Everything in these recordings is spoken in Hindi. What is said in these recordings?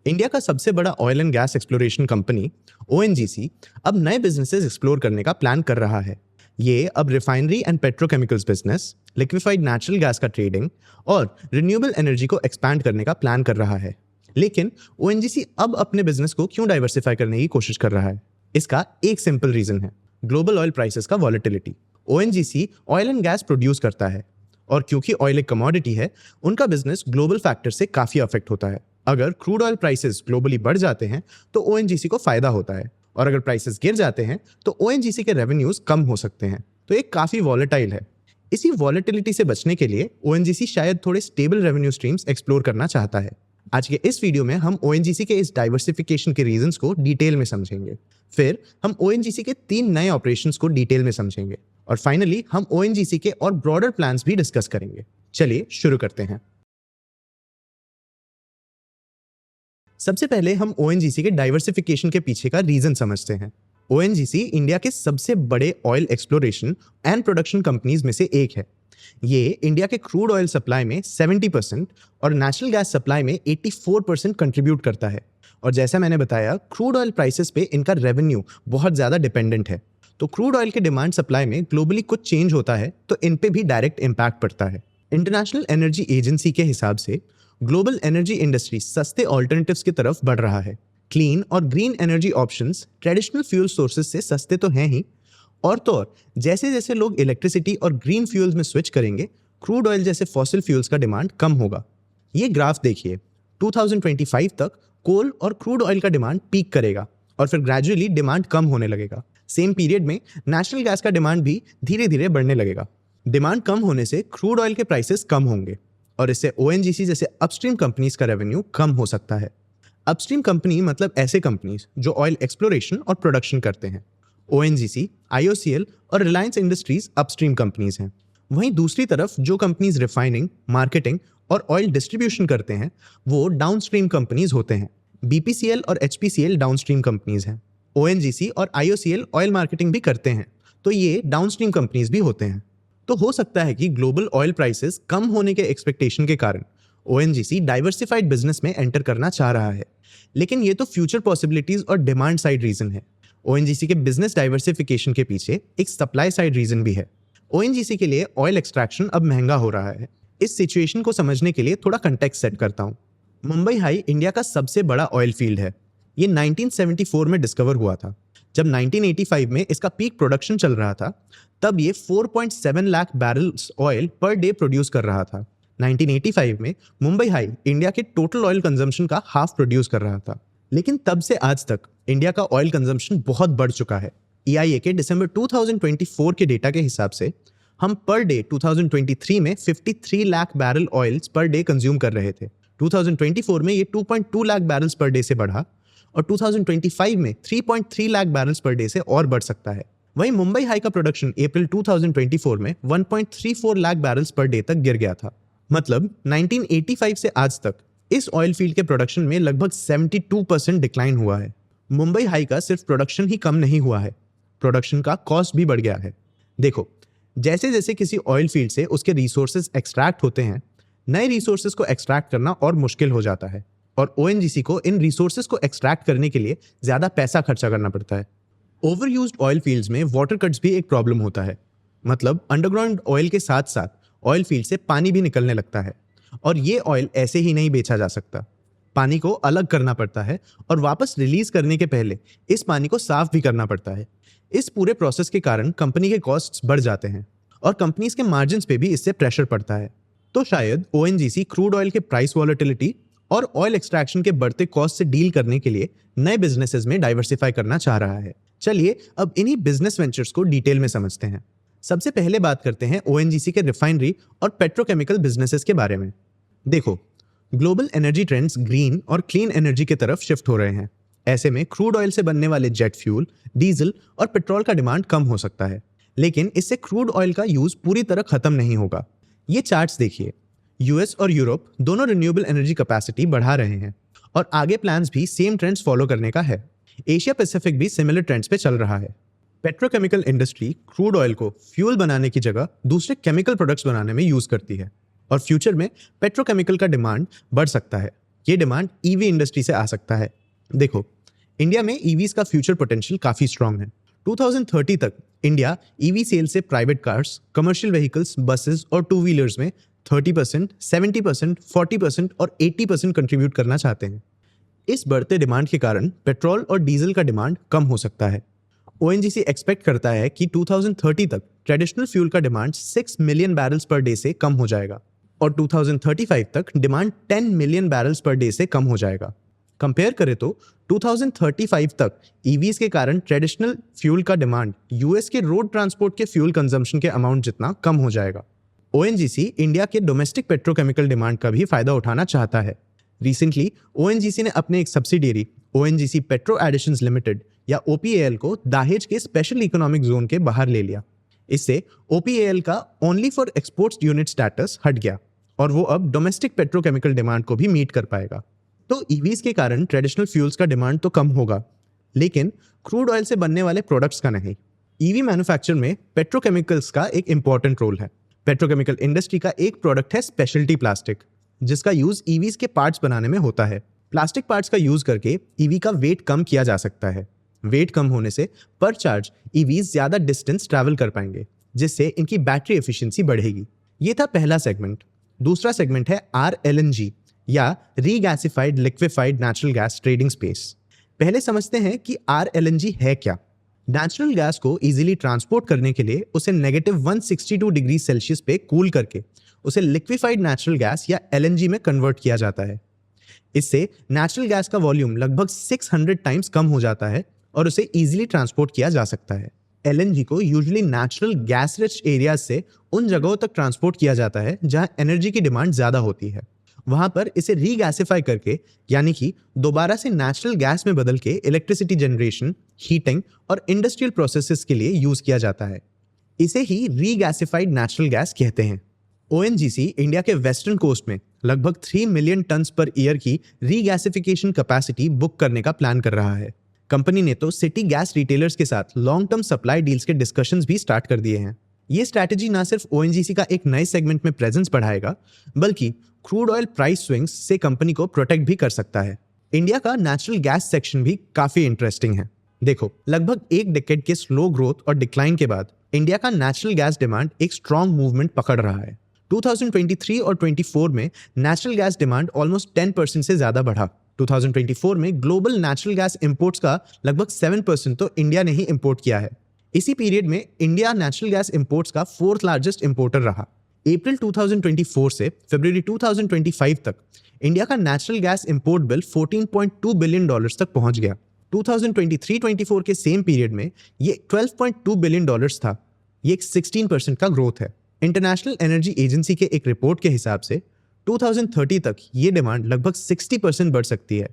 इंडिया का सबसे बड़ा oil and gas exploration company ONGC अब नए बिजनेसेस एक्सप्लोर करने का प्लान कर रहा है। ये अब refinery and petrochemicals business, liquefied natural gas का ट्रेडिंग और रिन्यूएबल एनर्जी को एक्सपैंड करने का प्लान कर रहा है। लेकिन ओएनजीसी अब अपने बिजनेस को क्यों डाइवर्सिफाई करने की कोशिश कर रहा है? इसका एक सिंपल रीजन है, ग्लोबल ऑयल प्राइसेस का volatility. ONGC oil and gas produce करता है और क्योंकि ऑयल एक कमोडिटी है, उनका बिजनेस ग्लोबल फैक्टर से काफी अफेक्ट होता है। अगर क्रूड ऑयल प्राइसेस ग्लोबली बढ़ जाते हैं तो ओएनजीसी को फायदा होता है, और अगर प्राइसेस गिर जाते हैं तो ओएनजीसी के रेवेन्यूज कम हो सकते हैं। तो ये काफी वॉलेटाइल है। इसी वॉलेटिलिटी से बचने के लिए ओएनजीसी शायद थोड़े स्टेबल रेवेन्यू स्ट्रीम्स एक्सप्लोर करना चाहता है। आज के इस वीडियो में हम ओएनजीसी के इस डाइवर्सिफिकेशन के रीजंस को डिटेल में समझेंगे। फिर हम ओएनजीसी के 3 नए ऑपरेशंस को डिटेल में समझेंगे और फाइनली हम ओएनजीसी के और ब्रॉडर प्लान्स भी डिस्कस करेंगे। चलिए शुरू करते हैं। सबसे पहले हम ओएनजीसी के डाइवर्सिफिकेशन के पीछे का रीजन समझते हैं। ओएनजीसी इंडिया के सबसे बड़े oil exploration and production companies में से एक है। ये इंडिया के क्रूड ऑयल सप्लाई में 70% और नेचुरल गैस सप्लाई में 84% कंट्रीब्यूट करता है। और जैसा मैंने बताया, क्रूड ऑयल प्राइसेस पे इनका रेवेन्यू बहुत ज़्यादा डिपेंडेंट है। तो क्रूड ऑयल के डिमांड सप्लाई में ग्लोबली कुछ चेंज होता है तो इन पे भी डायरेक्ट इम्पैक्ट पड़ता है। इंटरनेशनल एनर्जी एजेंसी के हिसाब से ग्लोबल एनर्जी इंडस्ट्री सस्ते ऑल्टरनेटिव्स की तरफ बढ़ रहा है। क्लीन और green energy options traditional fuel sources से सस्ते तो हैं ही, और तो और जैसे जैसे लोग इलेक्ट्रिसिटी और ग्रीन फ्यूल्स में स्विच करेंगे, क्रूड ऑयल जैसे फॉसिल फ्यूल्स का डिमांड कम होगा। ये ग्राफ देखिए, 2025 तक कोल और क्रूड ऑयल का डिमांड पीक करेगा और फिर ग्रेजुअली डिमांड कम होने लगेगा। सेम पीरियड में नेचुरल गैस का डिमांड भी धीरे धीरे बढ़ने लगेगा। डिमांड कम होने से क्रूड ऑयल के प्राइसेस कम होंगे और इससे ओएनजीसी जैसे अपस्ट्रीम कंपनीज का रेवेन्यू कम हो सकता है। अपस्ट्रीम कंपनी मतलब ऐसे कंपनीज जो ऑयल एक्सप्लोरेशन और प्रोडक्शन करते हैं। ओएनजीसी, आईओसीएल और रिलायंस इंडस्ट्रीज अपस्ट्रीम कंपनीज हैं। वहीं दूसरी तरफ जो कंपनीज रिफाइनिंग, मार्केटिंग और ऑयल डिस्ट्रीब्यूशन करते हैं, वो डाउनस्ट्रीम कंपनीज होते हैं। बीपीसीएल और एचपीसीएल डाउनस्ट्रीम कंपनीज हैं। ओएनजीसी और आईओसीएल ऑयल मार्केटिंग भी करते हैं, तो ये डाउनस्ट्रीम कंपनीज भी होते हैं। तो हो सकता है कि ग्लोबल ऑयल प्राइसेस कम होने के एक्सपेक्टेशन के कारण ओएनजीसी डाइवर्सिफाइड बिजनेस में एंटर करना चाह रहा है। लेकिन ये तो फ्यूचर पॉसिबिलिटीज और डिमांड साइड रीजन है। ओएनजीसी के बिजनेस डाइवर्सिफिकेशन के पीछे एक सप्लाई साइड रीजन भी है। ओएनजीसी के लिए ऑयल एक्सट्रैक्शन अब महंगा हो रहा है। इस सिचुएशन को समझने के लिए थोड़ा कंटेक्स्ट सेट करता हूँ। मुंबई हाई इंडिया का सबसे बड़ा ऑयल फील्ड है। ये 1974 में डिस्कवर हुआ था। जब 1985 में इसका पीक प्रोडक्शन चल रहा था, तब ये 4.7 lakh barrels oil per day produce कर रहा था। 1985 में मुंबई हाई इंडिया के टोटल ऑयल कंजम्पशन का हाफ प्रोड्यूस कर रहा था। लेकिन तब से आज तक इंडिया का ऑयल कंजम्पशन बहुत बढ़ चुका है। EIA के दिसंबर 2024 के डेटा के हिसाब से हम पर डे 2023 में 53 lakh barrel oils per day consume कर रहे थे। 2024 में ये 2.2 लाख बैरल्स पर डे से बढ़ा और 2025 में 3.3 लाख बैरल्स पर डे से और बढ़ सकता है। वहीं मुंबई हाई का प्रोडक्शन अप्रैल 2024 में 1.34 लाख बैरल्स पर डे तक गिर गया था। मतलब 1985 से आज तक इस ऑयल फील्ड के प्रोडक्शन में लगभग 72% डिक्लाइन हुआ है। मुंबई हाई का सिर्फ प्रोडक्शन ही कम नहीं हुआ है, प्रोडक्शन का कॉस्ट भी बढ़ गया है। देखो, जैसे जैसे किसी ऑयल फील्ड से उसके रिसोर्सेज एक्सट्रैक्ट होते हैं, नए रिसोर्सेज को एक्सट्रैक्ट करना और मुश्किल हो जाता है और ओएनजीसी को इन रिसोर्सेज को एक्सट्रैक्ट करने के लिए ज़्यादा पैसा खर्चा करना पड़ता है। ओवर यूज्ड ऑयल फील्ड्स में वाटर कट्स भी एक प्रॉब्लम होता है। मतलब अंडरग्राउंड ऑयल के साथ साथ ऑयल फील्ड से पानी भी निकलने लगता है और ये ऑयल ऐसे ही नहीं बेचा जा सकता। पानी को अलग करना पड़ता है और वापस रिलीज करने के पहले इस पानी को साफ भी करना पड़ता है। इस पूरे प्रोसेस के कारण कंपनी के कॉस्ट्स बढ़ जाते हैं और कंपनीज के मार्जिन्स पे भी इससे प्रेशर पड़ता है। तो शायद ओएनजीसी क्रूड ऑयल के प्राइस वॉलेटिलिटी और ऑयल एक्सट्रैक्शन के बढ़ते कॉस्ट से डील करने के लिए नए बिजनेसेस में डाइवर्सिफाई करना चाह रहा है। चलिए अब इन्हीं बिजनेस वेंचर्स को डिटेल में समझते हैं। सबसे पहले बात करते हैं ओएनजीसी के रिफाइनरी और पेट्रोकेमिकल बिजनेसेस के बारे में। देखो, ग्लोबल एनर्जी ट्रेंड्स ग्रीन और क्लीन एनर्जी की तरफ शिफ्ट हो रहे हैं। ऐसे में क्रूड ऑयल से बनने वाले जेट फ्यूल, डीजल और पेट्रोल का डिमांड कम हो सकता है, लेकिन इससे क्रूड ऑयल का यूज पूरी तरह खत्म नहीं होगा। ये चार्ट्स देखिए, यूएस और यूरोप दोनों रिन्यूएबल एनर्जी कैपेसिटी बढ़ा रहे हैं और आगे प्लान्स भी सेम ट्रेंड्स फॉलो करने का है। एशिया पैसिफिक भी सिमिलर ट्रेंड्स पे चल रहा है। पेट्रोकेमिकल इंडस्ट्री क्रूड ऑयल को फ्यूल बनाने की जगह दूसरे केमिकल प्रोडक्ट्स बनाने में यूज करती है और फ्यूचर में पेट्रोकेमिकल का डिमांड बढ़ सकता है। ये डिमांड ईवी इंडस्ट्री से आ सकता है। देखो, इंडिया में ईवीज का फ्यूचर पोटेंशियल काफी स्ट्रांग है। 2030 तक इंडिया ईवी सेल से private cars, commercial vehicles, buses और टू व्हीलर्स में 30%, 70%, 40% और 80% कंट्रीब्यूट करना चाहते हैं। इस बढ़ते डिमांड के कारण पेट्रोल और डीजल का डिमांड कम हो सकता है। ओएनजीसी एक्सपेक्ट करता है कि 2030 तक ट्रेडिशनल फ्यूल का demand 6 million barrels per day से कम हो जाएगा और 2035 तक demand 10 million barrels per day से कम हो जाएगा। कंपेयर करें तो 2035 तक ईवीज के कारण ट्रेडिशनल फ्यूल का डिमांड यूएस के रोड ट्रांसपोर्ट के फ्यूल कंजम्पशन के अमाउंट जितना कम हो जाएगा। ओएनजीसी इंडिया के डोमेस्टिक पेट्रोकेमिकल डिमांड का भी फायदा उठाना चाहता है। रिसेंटली ओएनजीसी ने अपने एक subsidiary ONGC petro additions limited या ओपीएल को दाहेज के स्पेशल इकोनॉमिक जोन के बाहर ले लिया। इससे ओपीएल का only for exports unit status हट गया और वो अब डोमेस्टिक पेट्रोकेमिकल डिमांड को भी मीट कर पाएगा। तो ईवीज के कारण ट्रेडिशनल फ्यूल्स का डिमांड तो कम होगा, लेकिन क्रूड ऑयल से बनने वाले प्रोडक्ट्स का नहीं। ईवी मैन्युफैक्चर में पेट्रोकेमिकल्स का एक इंपॉर्टेंट रोल है। पेट्रोकेमिकल इंडस्ट्री का एक प्रोडक्ट है स्पेशलिटी प्लास्टिक, जिसका यूज ईवीज के पार्ट्स बनाने में होता है। प्लास्टिक पार्ट्स का यूज करके ईवी का वेट कम किया जा सकता है। वेट कम होने से पर चार्ज ईवीज ज्यादा डिस्टेंस ट्रैवल कर पाएंगे, जिससे इनकी बैटरी एफिशिएंसी बढ़ेगी। ये था पहला सेगमेंट। दूसरा सेगमेंट है RLNG या regasified liquefied natural gas trading space. पहले समझते हैं कि RLNG है क्या। नेचुरल गैस को इजीली ट्रांसपोर्ट करने के लिए उसे -162 डिग्री सेल्सियस पे कूल करके उसे लिक्विफाइड नेचुरल गैस या LNG में कन्वर्ट किया जाता है। इससे नेचुरल गैस का वॉल्यूम लगभग 600 टाइम्स कम हो जाता है और उसे इजीली ट्रांसपोर्ट किया जा सकता है। LNG को usually natural gas rich areas से उन जगहों तक ट्रांसपोर्ट किया जाता है जहां एनर्जी की डिमांड ज्यादा होती है। वहां पर इसे रीगैसिफाई करके, यानी कि दोबारा से नेचुरल गैस में बदल के इलेक्ट्रिसिटी जनरेशन, हीटिंग और इंडस्ट्रियल प्रोसेसेस के लिए यूज किया जाता है। इसे ही रीगैसिफाइड नेचुरल गैस कहते हैं। ओएनजीसी इंडिया के वेस्टर्न कोस्ट में लगभग 3 मिलियन टन्स पर ईयर की रीगैसिफिकेशन कैपेसिटी बुक करने का प्लान कर रहा है। कंपनी ने तो सिटी गैस रिटेलर्स के साथ लॉन्ग टर्म सप्लाई डील्स के डिस्कशंस भी स्टार्ट कर दिए हैं। ये स्ट्रैटेजी ना सिर्फ ओएनजीसी का एक नए सेगमेंट में प्रेजेंस बढ़ाएगा, बल्कि क्रूड ऑयल प्राइस स्विंग्स से कंपनी को प्रोटेक्ट भी कर सकता है। इंडिया का नेचुरल गैस सेक्शन भी काफी इंटरेस्टिंग है। देखो, लगभग एक डेकेड के स्लो ग्रोथ और डिक्लाइन के बाद इंडिया का नेचुरल गैस डिमांड एक स्ट्रॉन्ग मूवमेंट पकड़ रहा है। 2023 और 24 में नेचुरल गैस डिमांड ऑलमोस्ट 10% से ज्यादा बढ़ा। 2024 में ग्लोबल नेचुरल गैस इंपोर्ट्स का लगभग 7% तो इंडिया ने ही इंपोर्ट किया है। इसी पीरियड में इंडिया नेचुरल गैस इंपोर्ट्स का 4th लार्जेस्ट इंपोर्टर रहा। अप्रैल 2024 से फरवरी 2025 तक इंडिया का natural gas import bill $14.2 billion तक पहुंच गया। 2023-24 के सेम पीरियड में ये $12.2 बिलियन था। ये एक 16% का ग्रोथ है। इंटरनेशनल एनर्जी एजेंसी के एक रिपोर्ट के हिसाब से 2030 तक ये डिमांड लगभग 60% बढ़ सकती है,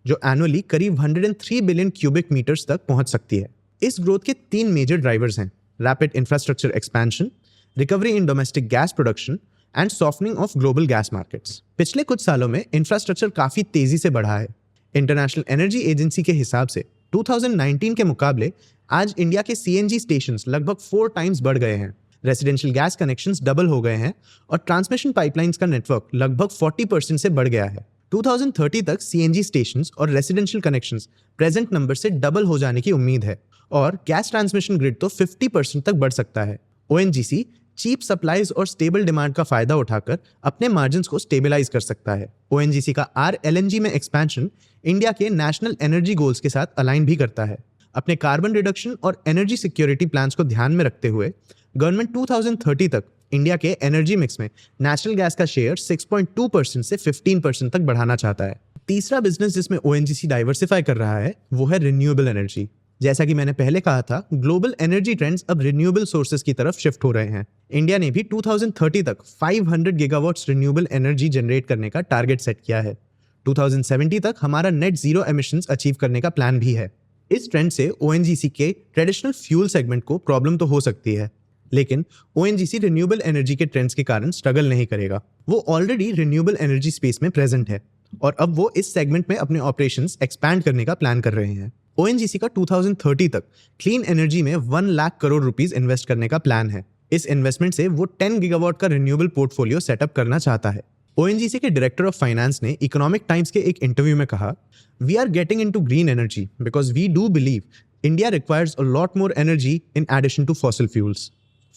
जो एनुअली करीब 103 बिलियन क्यूबिक मीटर्स तक पहुंच सकती है। इस ग्रोथ के 3 मेजर ड्राइवर्स हैं: rapid infrastructure expansion, recovery in domestic gas production and softening of global gas markets. पिछले कुछ सालों में इंफ्रास्ट्रक्चर काफी तेजी से बढ़ा है। इंटरनेशनल एनर्जी एजेंसी के हिसाब से 2019 के मुकाबले आज इंडिया के सीएनजी स्टेशंस लगभग 4 टाइम्स बढ़ गए हैं। रेसिडेंशियल गैस कनेक्शंस डबल हो गए हैं और ट्रांसमिशन पाइपलाइंस का नेटवर्क लगभग 40% से बढ़ गया है। 2030 तक सीएनजी स्टेशंस और रेसिडेंशियल कनेक्शंस प्रेजेंट नंबर से डबल हो जाने की उम्मीद है और गैस ट्रांसमिशन ग्रिड तो 50% तक बढ़ सकता है। ओएनजीसी चीप सप्लाईज और स्टेबल डिमांड का फायदा उठाकर अपने मार्जिन्स को स्टेबलाइज कर सकता है। ओएनजीसी का RLNG में एक्सपेंशन इंडिया के नेशनल एनर्जी गोल्स के साथ अलाइन भी करता है। अपने कार्बन रिडक्शन और एनर्जी सिक्योरिटी प्लान्स को ध्यान में रखते हुए गवर्नमेंट 2030 तक इंडिया के एनर्जी मिक्स में नेचुरल गैस का शेयर 6.2% से 15% तक बढ़ाना चाहता है। तीसरा बिजनेस जिसमें ओएनजीसी डाइवर्सिफाई कर रहा है वो है रिन्यूएबल एनर्जी। जैसा कि मैंने पहले कहा था, ग्लोबल एनर्जी ट्रेंड्स अब रिन्यूएबल सोर्सेज की तरफ शिफ्ट हो रहे हैं। इंडिया ने भी 2030 तक 500 गीगावाट्स रिन्यूएबल एनर्जी जनरेट करने का टारगेट सेट किया है। 2070 तक हमारा नेट जीरो एमिशंस अचीव करने का प्लान भी है। इस ट्रेंड से ओएनजीसी के ट्रेडिशनल फ्यूल सेगमेंट को प्रॉब्लम तो हो सकती है, लेकिन ओएनजीसी रिन्यूएबल एनर्जी के ट्रेंड्स के कारण स्ट्रगल नहीं करेगा। वो ऑलरेडी रिन्यूएबल एनर्जी स्पेस में प्रेजेंट है और अब वो इस सेगमेंट में अपने ऑपरेशंस एक्सपैंड करने का प्लान कर रहे हैं। ओएनजीसी का 2030 तक क्लीन एनर्जी में 1 लाख करोड़ रुपीस इन्वेस्ट करने का प्लान है। इस इन्वेस्टमेंट से वो 10 गीगावाट का रिन्यूएबल पोर्टफोलियो सेटअप करना चाहता है। ओएनजीसी के डायरेक्टर ऑफ फाइनेंस ने इकोनॉमिक टाइम्स के एक इंटरव्यू में कहा, we are getting into green energy because we do believe India requires a lot more energy in addition to fossil fuels.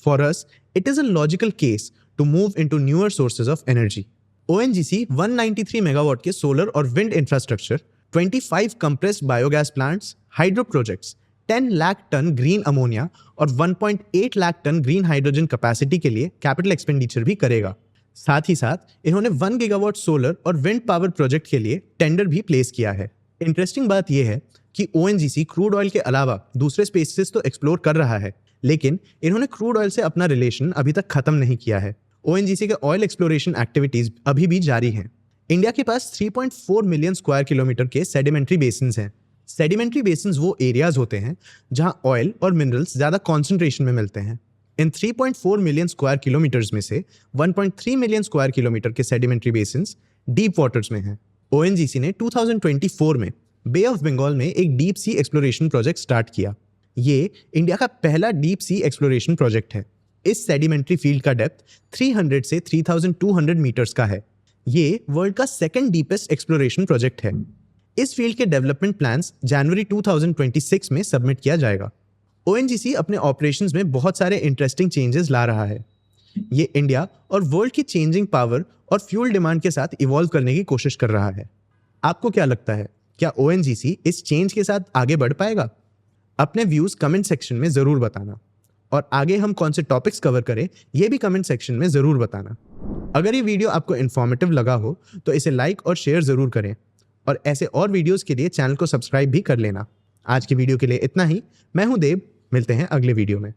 For us, it is a logical case to move into newer sources of energy. ONGC 193 megawatt के solar और wind infrastructure, 25 compressed biogas plants, hydro projects, 10 lakh ton green ammonia और 1.8 lakh ton green hydrogen capacity के लिए capital expenditure भी करेगा. साथ ही साथ इन्होंने 1 gigawatt solar और wind power project के लिए टेंडर भी प्लेस किया है. इंटरेस्टिंग बात यह है कि ओएनजीसी क्रूड ऑयल के अलावा दूसरे स्पेसेस तो एक्सप्लोर कर रहा है, लेकिन इन्होंने क्रूड ऑयल से अपना रिलेशन अभी तक खत्म नहीं किया है. ओएनजीसी के ऑयल एक्सप्लोरेशन एक्टिविटीज अभी भी जारी हैं. इंडिया के पास 3.4 मिलियन स्क्वायर किलोमीटर के सेडिमेंट्री बेसिन्स हैं. सेडिमेंट्री बेसिन्स वो एरियाज होते हैं जहां ऑयल और मिनरल्स ज्यादा कॉन्सेंट्रेशन में मिलते हैं. इन 3.4 मिलियन स्क्वायर किलोमीटर्स में से 1.3 मिलियन स्क्वायर किलोमीटर के सेडिमेंट्री बेसिन्स डीप वाटर्स में हैं. ओएनजीसी ने 2024 में बे ऑफ बंगाल में एक deep sea exploration project start किया. ये इंडिया का पहला डीप सी एक्सप्लोरेशन प्रोजेक्ट है. इस सेडिमेंट्री फील्ड का डेप्थ 300 से 3200 मीटर्स का है. ये वर्ल्ड का सेकंड डीपेस्ट एक्सप्लोरेशन प्रोजेक्ट है. इस फील्ड के डेवलपमेंट प्लान्स जनवरी 2026 में सबमिट किया जाएगा. ओएनजीसी अपने ऑपरेशंस में बहुत सारे इंटरेस्टिंग चेंजेस ला रहा है. ये इंडिया और वर्ल्ड की चेंजिंग पावर और फ्यूल डिमांड के साथ इवॉल्व करने की कोशिश कर रहा है. आपको क्या लगता है, क्या ओएनजीसी इस चेंज के साथ आगे बढ़ पाएगा? अपने व्यूज कमेंट सेक्शन में जरूर बताना, और आगे हम कौन से टॉपिक्स कवर करें ये भी कमेंट सेक्शन में जरूर बताना. अगर ये वीडियो आपको इन्फॉर्मेटिव लगा हो तो इसे लाइक और शेयर जरूर करें, और ऐसे और वीडियोस के लिए चैनल को सब्सक्राइब भी कर लेना. आज की वीडियो के लिए इतना ही. मैं हूं देव, मिलते हैं अगले वीडियो में.